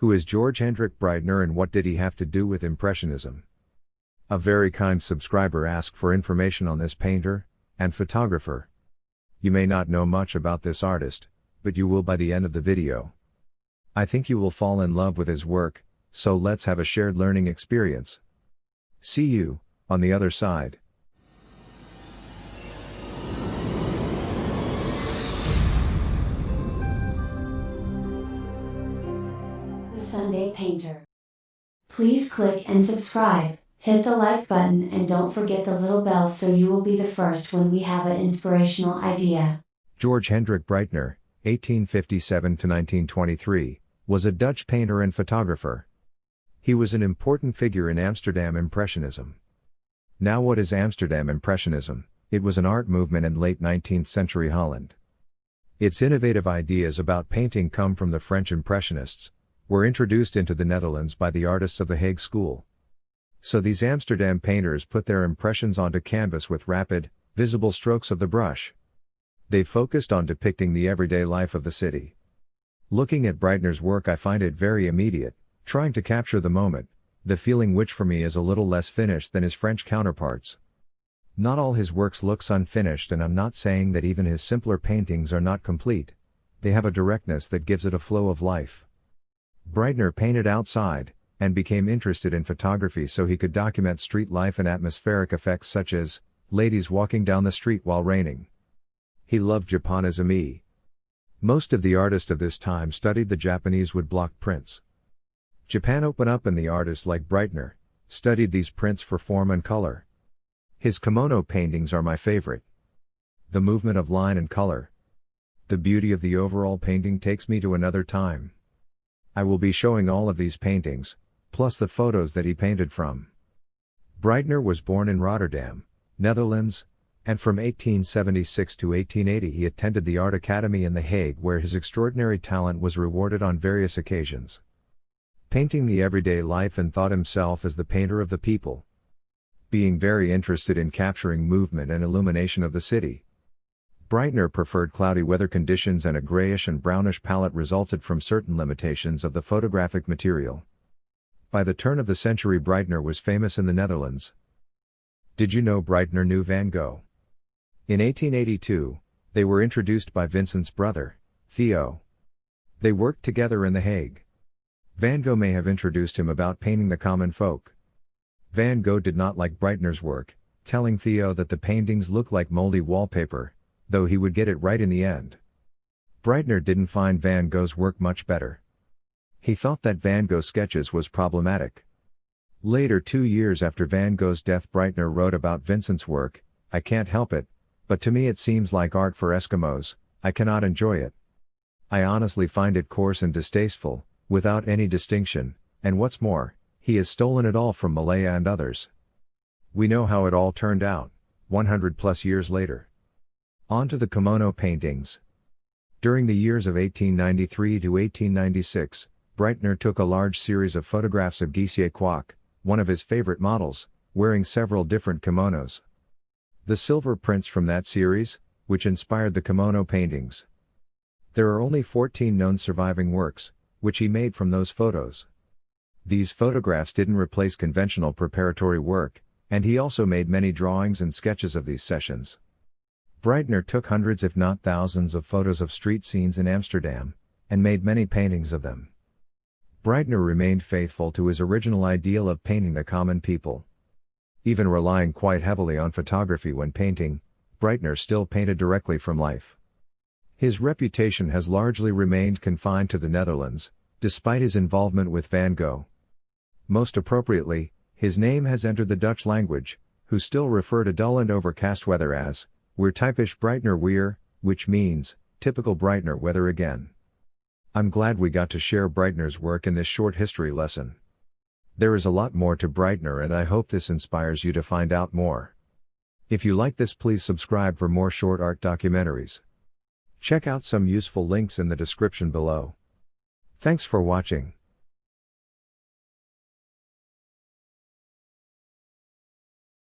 Who is George Hendrik Breitner and what did he have to do with Impressionism? A very kind subscriber asked for information on this painter and photographer. You may not know much about this artist, but you will by the end of the video. I think you will fall in love with his work, so let's have a shared learning experience. See you on the other side. Sunday Painter. Please click and subscribe, hit the like button and don't forget the little bell so you will be the first when we have an inspirational idea. George Hendrik Breitner, 1857–1923, was a Dutch painter and photographer. He was an important figure in Amsterdam Impressionism. Now what is Amsterdam Impressionism? It was an art movement in late 19th century Holland. Its innovative ideas about painting come from the French Impressionists, were introduced into the Netherlands by the artists of the Hague School. So these Amsterdam painters put their impressions onto canvas with rapid, visible strokes of the brush. They focused on depicting the everyday life of the city. Looking at Breitner's work, I find it very immediate, trying to capture the moment, the feeling, which for me is a little less finished than his French counterparts. Not all his works looks unfinished, and I'm not saying that even his simpler paintings are not complete. They have a directness that gives it a flow of life. Breitner painted outside, and became interested in photography so he could document street life and atmospheric effects such as ladies walking down the street while raining. He loved Japonism. Most of the artists of this time studied the Japanese woodblock prints. Japan opened up, and the artists like Breitner studied these prints for form and color. His kimono paintings are my favorite. The movement of line and color. The beauty of the overall painting takes me to another time. I will be showing all of these paintings, plus the photos that he painted from. Breitner was born in Rotterdam, Netherlands, and from 1876 to 1880 he attended the Art Academy in The Hague, where his extraordinary talent was rewarded on various occasions. Painting the everyday life, and thought himself as the painter of the people. Being very interested in capturing movement and illumination of the city. Breitner preferred cloudy weather conditions, and a grayish and brownish palette resulted from certain limitations of the photographic material. By the turn of the century, Breitner was famous in the Netherlands. Did you know Breitner knew Van Gogh? In 1882, they were introduced by Vincent's brother, Theo. They worked together in The Hague. Van Gogh may have introduced him about painting the common folk. Van Gogh did not like Breitner's work, telling Theo that the paintings looked like moldy wallpaper, though he would get it right in the end. Breitner didn't find Van Gogh's work much better. He thought that Van Gogh's sketches was problematic. Later, 2 years after Van Gogh's death, Breitner wrote about Vincent's work, "I can't help it, but to me it seems like art for Eskimos. I cannot enjoy it. I honestly find it coarse and distasteful, without any distinction, and what's more, he has stolen it all from Malaya and others." We know how it all turned out, 100+ years later. On to the kimono paintings. During the years of 1893 to 1896, Breitner took a large series of photographs of Gogh, one of his favorite models, wearing several different kimonos. The silver prints from that series, which inspired the kimono paintings. There are only 14 known surviving works, which he made from those photos. These photographs didn't replace conventional preparatory work, and he also made many drawings and sketches of these sessions. Breitner took hundreds if not thousands of photos of street scenes in Amsterdam, and made many paintings of them. Breitner remained faithful to his original ideal of painting the common people. Even relying quite heavily on photography when painting, Breitner still painted directly from life. His reputation has largely remained confined to the Netherlands, despite his involvement with Van Gogh. Most appropriately, his name has entered the Dutch language, who still refer to dull and overcast weather as "weer typisch Breitner weer," which means typical Breitner weather again. I'm glad we got to share Breitner's work in this short history lesson. There is a lot more to Breitner, and I hope this inspires you to find out more. If you like this, please subscribe for more short art documentaries. Check out some useful links in the description below. Thanks for watching.